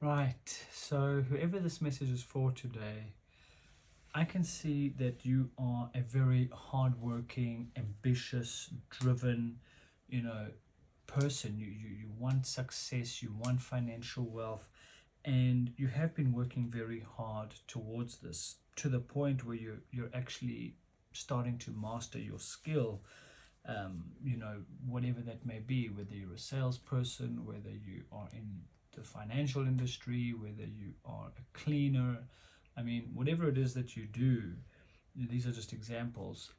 Right, so whoever this message is for today, I can see that you are a very hardworking, ambitious, driven, you know, person. You want success, you want financial wealth, and you have been working very hard towards this to the point where you're actually starting to master your skill. Whatever that may be, whether you're a salesperson, whether you are in the financial industry, whether you are a cleaner, I mean, whatever it is that you do, these are just examples.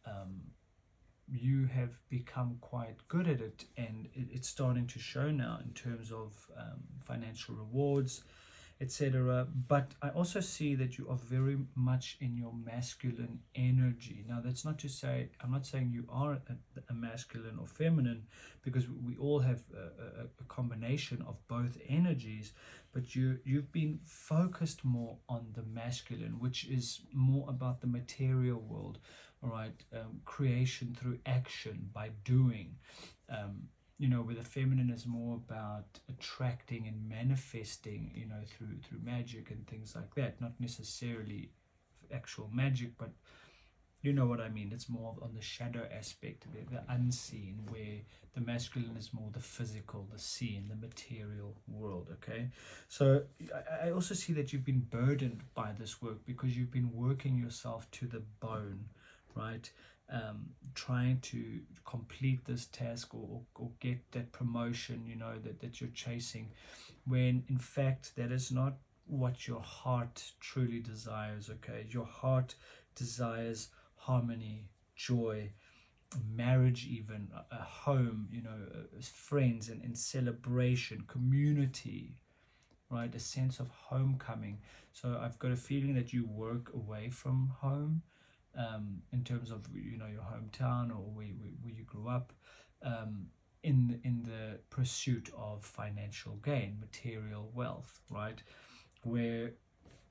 You have become quite good at it, and it's starting to show now in terms of financial rewards, etc. But I also see that you are very much in your masculine energy. Now, that's not to say, I'm not saying you are a masculine or feminine, because we all have a combination of both energies, but you've been focused more on the masculine, which is more about the material world, all right, creation through action by doing. Where the feminine is more about attracting and manifesting, through magic and things like that. Not necessarily actual magic, but you know what I mean. It's more on the shadow aspect, the unseen, where the masculine is more the physical, the seen, the material world. Okay, so I also see that you've been burdened by this work because you've been working yourself to the bone, right? Trying to complete this task, or get that promotion, that you're chasing, when in fact that is not what your heart truly desires. Okay, your heart desires harmony, joy, marriage, even a home, friends, and celebration, community, right? A sense of homecoming. So I've got a feeling that you work away from home, in terms of your hometown, or where you grew up, in the pursuit of financial gain, material wealth, right? Where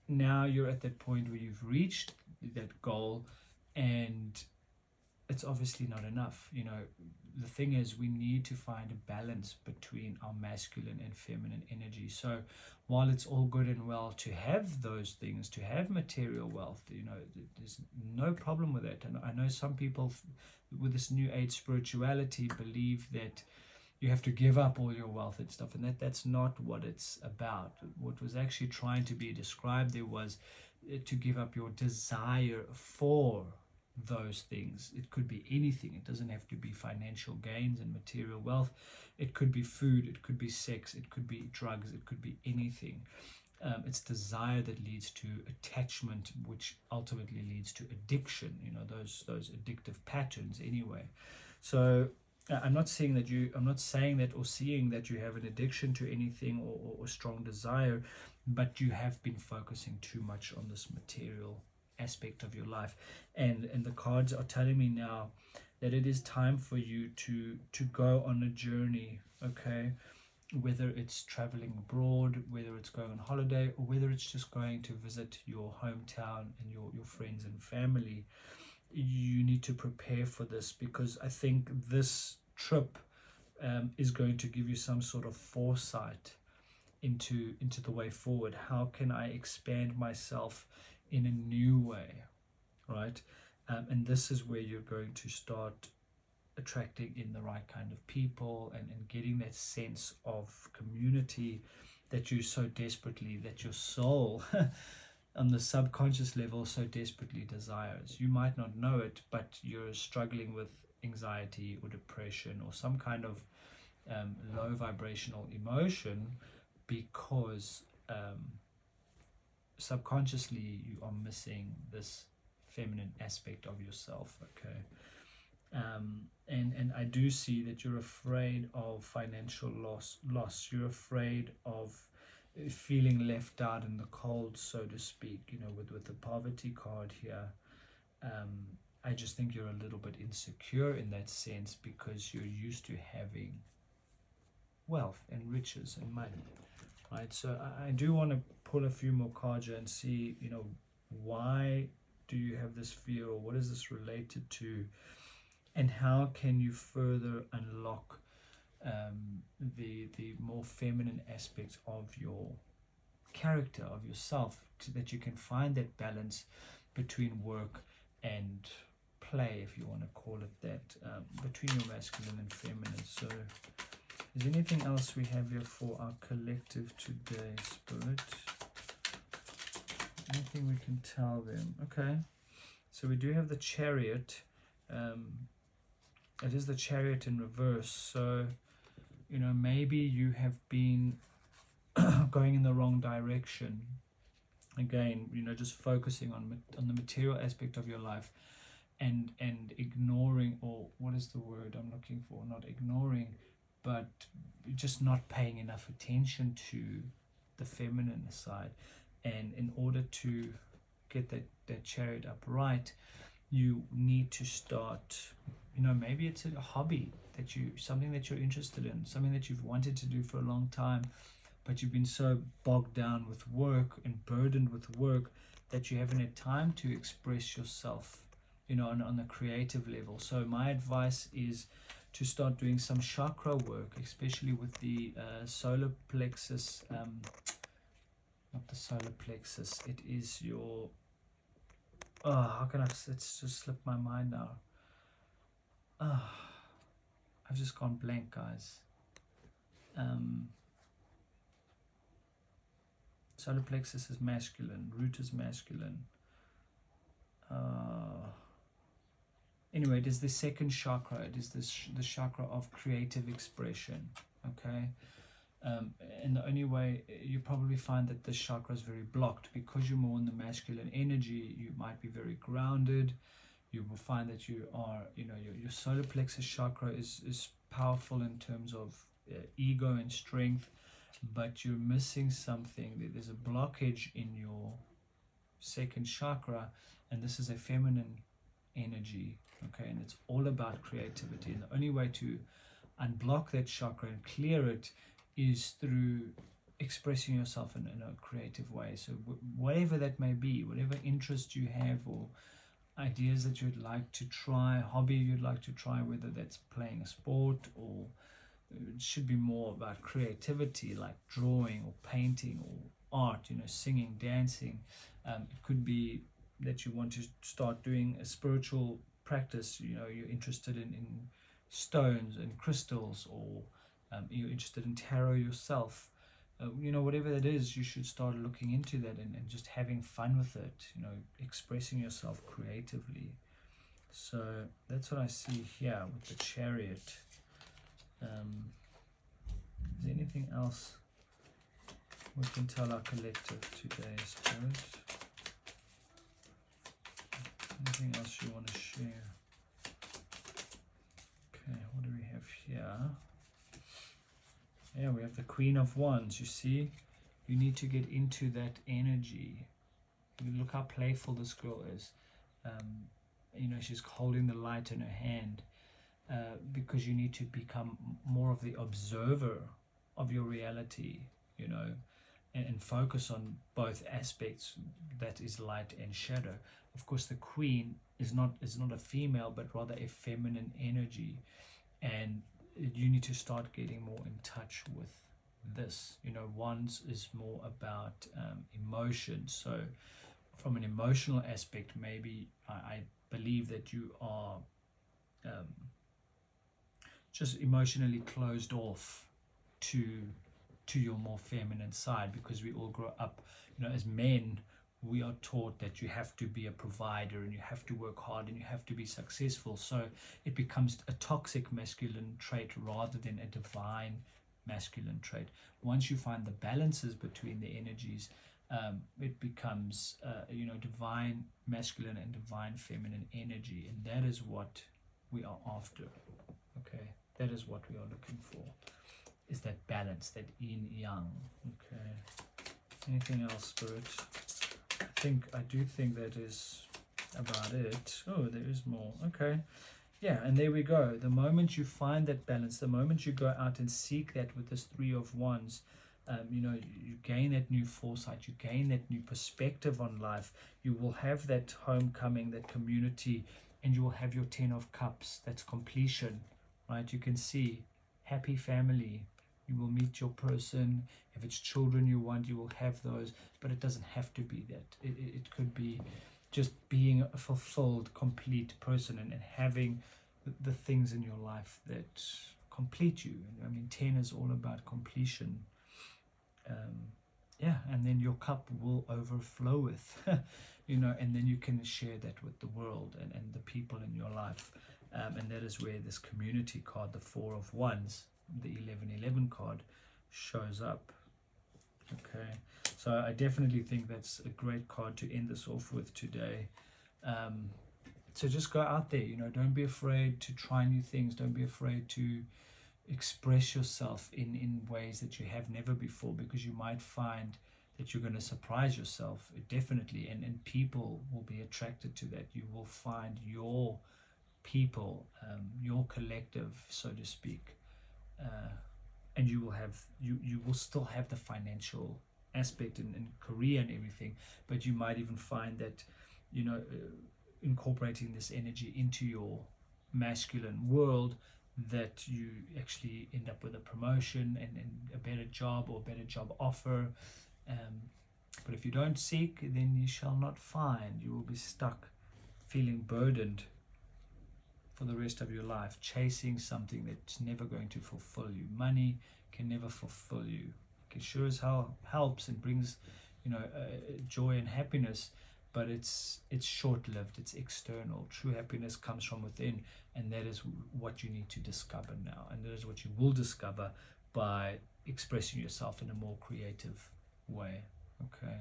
now you're at that point where you've reached that goal, and it's obviously not enough. The thing is, we need to find a balance between our masculine and feminine energy. So while it's all good and well to have those things, to have material wealth, there's no problem with it. And I know some people with this new age spirituality believe that you have to give up all your wealth and stuff, and that's not what it's about. What was actually trying to be described there was to give up your desire for those things. It could be anything. It doesn't have to be financial gains and material wealth. It could be food, it could be sex, it could be drugs, it could be anything. It's desire that leads to attachment, which ultimately leads to addiction, those addictive patterns anyway. So I'm not saying that or seeing that you have an addiction to anything, or strong desire, but you have been focusing too much on this material aspect of your life, and the cards are telling me now that it is time for you to go on a journey. Okay, whether it's traveling abroad, whether it's going on holiday, or whether it's just going to visit your hometown and your friends and family, you need to prepare for this, because I think this trip is going to give you some sort of foresight into the way forward. How can I expand myself in a new way, right? And this is where you're going to start attracting in the right kind of people, and getting that sense of community that you so desperately, that your soul on the subconscious level so desperately desires. You might not know it, but you're struggling with anxiety or depression, or some kind of low vibrational emotion, because subconsciously you are missing this feminine aspect of yourself. Okay, and I do see that you're afraid of financial loss. You're afraid of feeling left out in the cold, so to speak. With the poverty card here, I just think you're a little bit insecure in that sense, because you're used to having wealth and riches and money, right? So I do want to pull a few more cards and see, why do you have this fear, or what is this related to, and how can you further unlock the more feminine aspects of your character of yourself, that you can find that balance between work and play, if you want to call it that, between your masculine and feminine. So is there anything else we have here for our collective today, Spirit? Anything we can tell them? Okay, so we do have the Chariot. It is the Chariot in reverse. So, you know, maybe you have been going in the wrong direction. Again, you know, just focusing on the material aspect of your life, and ignoring, or what is the word I'm looking for? Not ignoring, but just not paying enough attention to the feminine side. And in order to get that Chariot upright, you need to start, you know, maybe it's a hobby that something that you're interested in, something that you've wanted to do for a long time, but you've been so bogged down with work and burdened with work that you haven't had time to express yourself, you know, on the creative level. So my advice is to start doing some chakra work, especially with the solar plexus, not the solar plexus, it is your, how can it's just slipped my mind now. I've just gone blank, guys. Solar plexus is masculine, root is masculine. Anyway, it is the second chakra. It is the chakra of creative expression. Okay, and the only way you probably find that this chakra is very blocked, because you're more in the masculine energy. You might be very grounded. You will find that you are, you know, your solar plexus chakra is powerful in terms of ego and strength, but you're missing something. There's a blockage in your second chakra, and this is a feminine energy, okay, and it's all about creativity. And the only way to unblock that chakra and clear it is through expressing yourself in a creative way. So whatever that may be, whatever interest you have, or ideas that you'd like to try, hobby you'd like to try, whether that's playing a sport, or it should be more about creativity, like drawing or painting or art, you know, singing, dancing. It could be that you want to start doing a spiritual practice. You know, you're interested in stones and crystals, or you're interested in tarot yourself. You know, whatever that is, you should start looking into that and just having fun with it, you know, expressing yourself creatively. So that's what I see here with the Chariot. Is there anything else we can tell our collective today, Spirit? Anything else you want to share? Okay, what do we have here? Yeah, we have the Queen of Wands. You see, you need to get into that energy. Look how playful this girl is. You know, she's holding the light in her hand, because you need to become more of the observer of your reality, you know, and focus on both aspects, that is light and shadow. Of course, the Queen is not a female, but rather a feminine energy, and you need to start getting more in touch with this. You know, Wands is more about emotion. So from an emotional aspect, maybe I believe that you are just emotionally closed off to your more feminine side, because we all grow up, you know, as men, we are taught that you have to be a provider and you have to work hard and you have to be successful. So it becomes a toxic masculine trait rather than a divine masculine trait. Once you find the balances between the energies, it becomes you know, divine masculine and divine feminine energy, and that is what we are after. Okay, that is what we are looking for, is that balance, that yin yang. Okay, anything else, Spirit? I do think that is about it. Oh, there is more. Okay, yeah, and there we go. The moment you find that balance, the moment you go out and seek that with this Three of Wands, you know, you gain that new foresight, you gain that new perspective on life. You will have that homecoming, that community, and you will have your 10 of Cups. That's completion, right? You can see happy family. you will meet your person. If it's children you want, you will have those, but it doesn't have to be that. It could be just being a fulfilled, complete person, and having the things in your life that complete you. I mean, 10 is all about completion. Yeah, and then your cup will overflow with, and then you can share that with the world and the people in your life. And that is where this community card, the Four of Wands, the 1111 card, shows up. Okay, so I definitely think that's a great card to end this off with today. So just go out there, don't be afraid to try new things. Don't be afraid to express yourself in ways that you have never before, because you might find that you're going to surprise yourself, definitely, and people will be attracted to that. You will find your people, your collective, so to speak, and you will still have the financial aspect and career and everything, but you might even find that incorporating this energy into your masculine world, that you actually end up with a promotion and a better job or a better job offer. But if you don't seek, then you shall not find. You will be stuck, feeling burdened for the rest of your life, chasing something that's never going to fulfill you. Money can never fulfill you. It sure as hell helps and brings joy and happiness, but it's short-lived, it's external. True happiness comes from within, and that is what you need to discover now, and that is what you will discover by expressing yourself in a more creative way. Okay,